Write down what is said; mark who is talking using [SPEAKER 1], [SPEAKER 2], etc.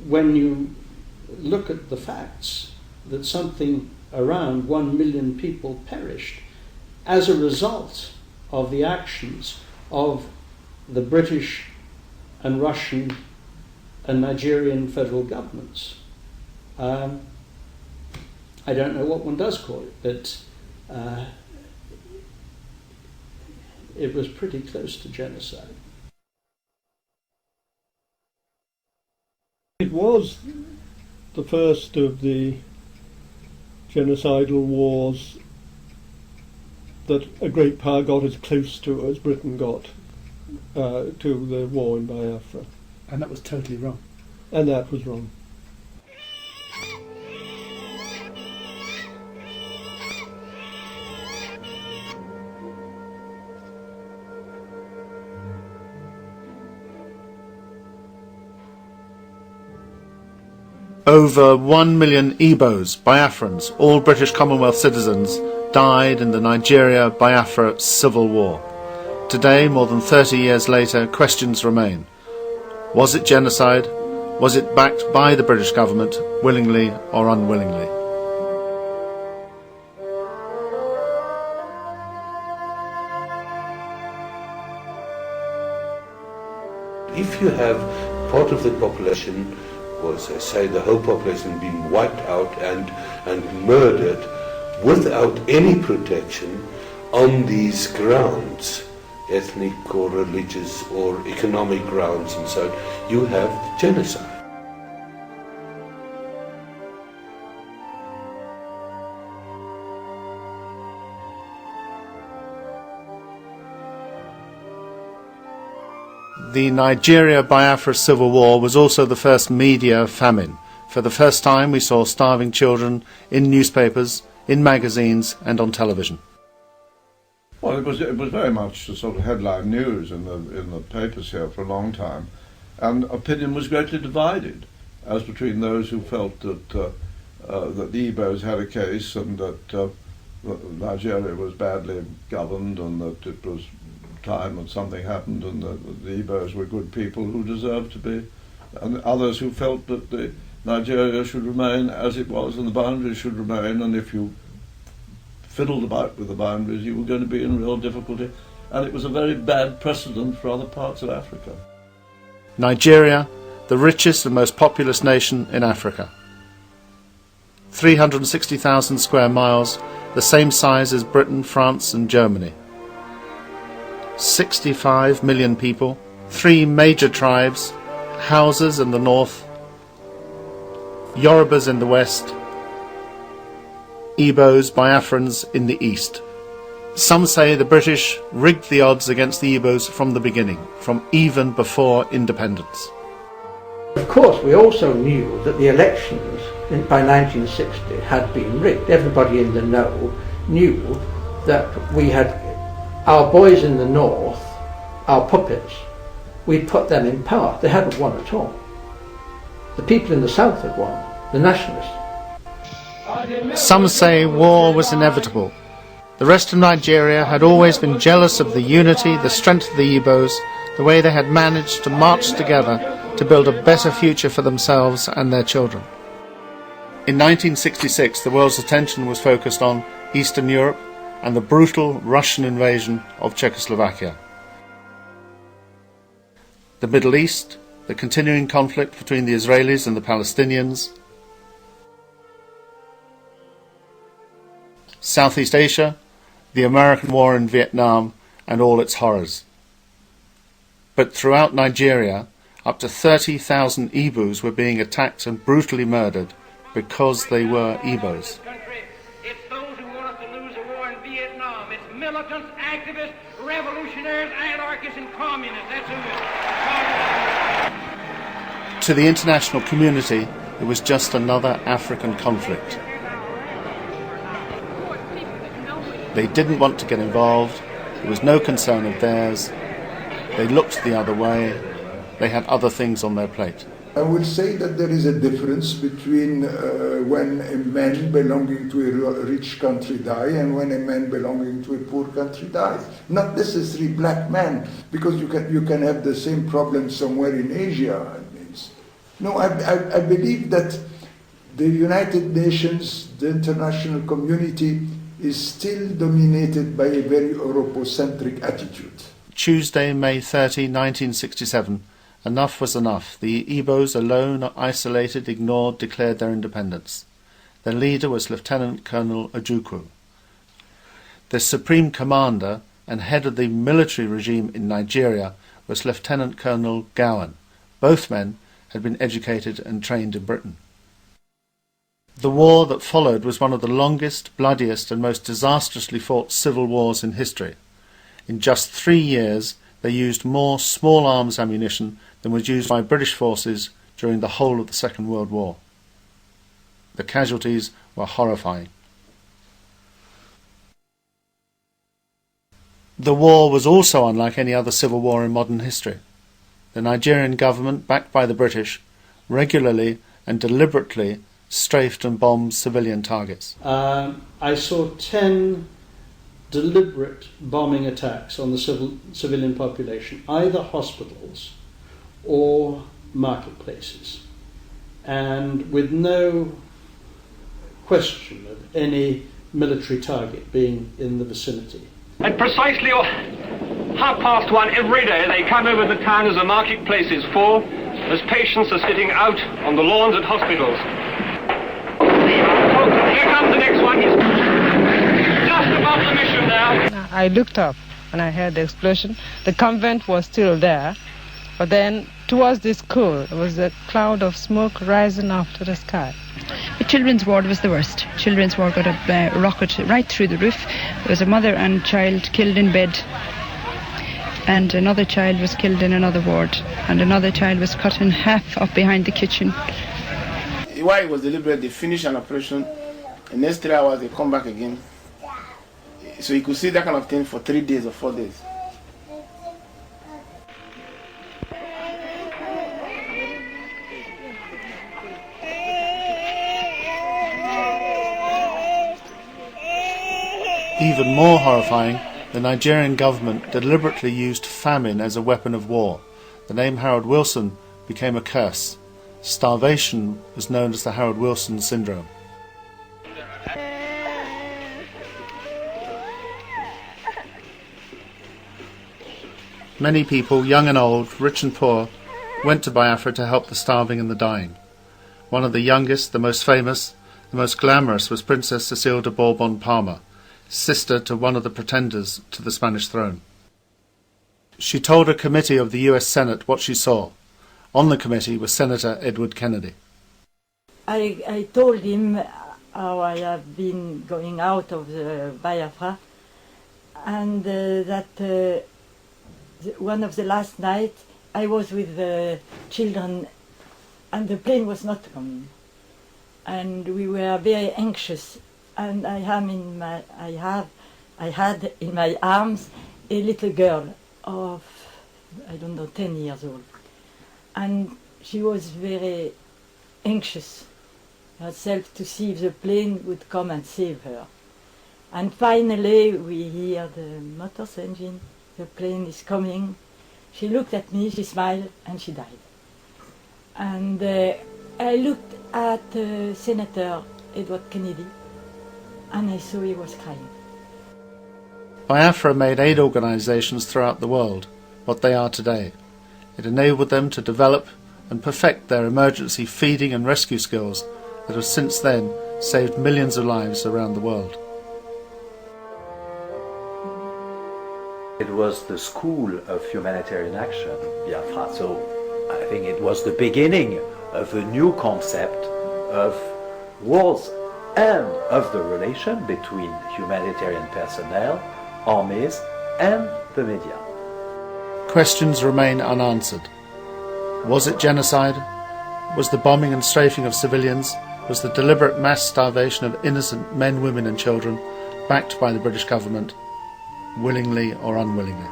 [SPEAKER 1] when you look at the facts, that something around 1 million people perished as a result of the actions of the British and Russian and Nigerian federal governments. I don't know what one does call it, but it was pretty close to genocide.
[SPEAKER 2] It was the first of the genocidal wars that a great power got as close to as Britain got to the war in Biafra.
[SPEAKER 3] And that was totally wrong.
[SPEAKER 2] And that was wrong.
[SPEAKER 4] Over 1 million Igbos, Biafrans, all British Commonwealth citizens, died in the Nigeria-Biafra civil war. Today, more than 30 years later, questions remain. Was it genocide? Was it backed by the British government, willingly or unwillingly?
[SPEAKER 5] If you have part of the population, or as I say, the whole population being wiped out and murdered without any protection on these grounds, ethnic or religious or economic grounds and so on, you have genocide.
[SPEAKER 4] The Nigeria-Biafra civil war was also the first media famine. For the first time we saw starving children in newspapers, in magazines and on television.
[SPEAKER 6] Well, it was very much the sort of headline news in the papers here for a long time, and opinion was greatly divided as between those who felt that that the Igbos had a case and that Nigeria was badly governed and that it was time that something happened and that the Igbos were good people who deserved to be, and others who felt that Nigeria should remain as it was and the boundaries should remain, and if you fiddled about with the boundaries you were going to be in real difficulty, and it was a very bad precedent for other parts of Africa.
[SPEAKER 4] Nigeria, the richest and most populous nation in Africa. 360,000 square miles, the same size as Britain, France and Germany. 65 million people, 3 major tribes, Hausas in the north, Yorubas in the west, Igbos, Biafrans in the east. Some say the British rigged the odds against the Igbos from the beginning, from even before independence.
[SPEAKER 1] Of course, we also knew that the elections by 1960 had been rigged. Everybody in the know knew that we had our boys in the north, our puppets, we'd put them in power. They hadn't won at all. The people in the south had won, the nationalists.
[SPEAKER 4] Some say war was inevitable. The rest of Nigeria had always been jealous of the unity, the strength of the Igbos, the way they had managed to march together to build a better future for themselves and their children. In 1966, the world's attention was focused on Eastern Europe and the brutal Russian invasion of Czechoslovakia. The Middle East, the continuing conflict between the Israelis and the Palestinians, Southeast Asia, the American war in Vietnam and all its horrors. But throughout Nigeria, up to 30,000 Igbos were being attacked and brutally murdered because they were Igbos.
[SPEAKER 7] It's those who want us to lose the war in Vietnam. It's militants, activists, revolutionaries, anarchists and communists. That's who it is.
[SPEAKER 4] To the international community, it was just another African conflict. They didn't want to get involved. It was no concern of theirs. They looked the other way. They had other things on their plate.
[SPEAKER 8] I would say that there is a difference between when a man belonging to a rich country dies and when a man belonging to a poor country dies. Not necessarily black men, because you can have the same problem somewhere in Asia. No, I believe that the United Nations, the international community, is still dominated by a very Europocentric attitude.
[SPEAKER 4] Tuesday, May 30, 1967. Enough was enough. The Igbos, alone, isolated, ignored, declared their independence. Their leader was Lieutenant Colonel Ojukwu. The supreme commander and head of the military regime in Nigeria was Lieutenant Colonel Gowan. Both men had been educated and trained in Britain. The war that followed was one of the longest, bloodiest and most disastrously fought civil wars in history. In just 3 years they used more small arms ammunition than was used by British forces during the whole of the Second World War. The casualties were horrifying. The war was also unlike any other civil war in modern history. The Nigerian government, backed by the British, regularly and deliberately strafed and bombed civilian targets.
[SPEAKER 1] I saw 10 deliberate bombing attacks on the civilian population, either hospitals or marketplaces, and with no question of any military target being in the vicinity.
[SPEAKER 3] At precisely 1:30 every day, they come over the town as the marketplace is full, as patients are sitting out on the lawns at hospitals. Here comes the next one. He's just above the mission now.
[SPEAKER 9] I looked up and I heard the explosion. The convent was still there, but then towards the school there was a cloud of smoke rising up to the sky.
[SPEAKER 10] The children's ward was the worst. Children's ward got a rocket right through the roof. There was a mother and child killed in bed, and another child was killed in another ward, and another child was cut in half up behind the kitchen.
[SPEAKER 11] Why it was deliberate, they finished an operation, the next 3 hours they come back again. So you could see that kind of thing for 3 days or 4 days.
[SPEAKER 4] Even more horrifying, the Nigerian government deliberately used famine as a weapon of war. The name Harold Wilson became a curse. Starvation was known as the Harold Wilson syndrome. Many people, young and old, rich and poor, went to Biafra to help the starving and the dying. One of the youngest, the most famous, the most glamorous was Princess Cecile de Bourbon-Parma, sister to one of the pretenders to the Spanish throne. She told a committee of the US Senate what she saw. On the committee was Senator Edward Kennedy.
[SPEAKER 12] I told him how I have been going out of the Biafra, and that one of the last nights I was with the children and the plane was not coming. And we were very anxious, and I had in my arms a little girl of, I don't know, 10 years old. And she was very anxious herself to see if the plane would come and save her. And finally we hear the motor's engine, the plane is coming. She looked at me, she smiled, and she died. And I looked at Senator Edward Kennedy, and I saw he was crying.
[SPEAKER 4] Biafra made aid organisations throughout the world what they are today. It enabled them to develop and perfect their emergency feeding and rescue skills that have since then saved millions of lives around the world.
[SPEAKER 13] It was the school of humanitarian action, Biafra, so I think it was the beginning of a new concept of wars and of the relation between humanitarian personnel, armies and the media.
[SPEAKER 4] Questions remain unanswered. Was it genocide? Was the bombing and strafing of civilians? Was the deliberate mass starvation of innocent men, women and children backed by the British government, willingly or unwillingly?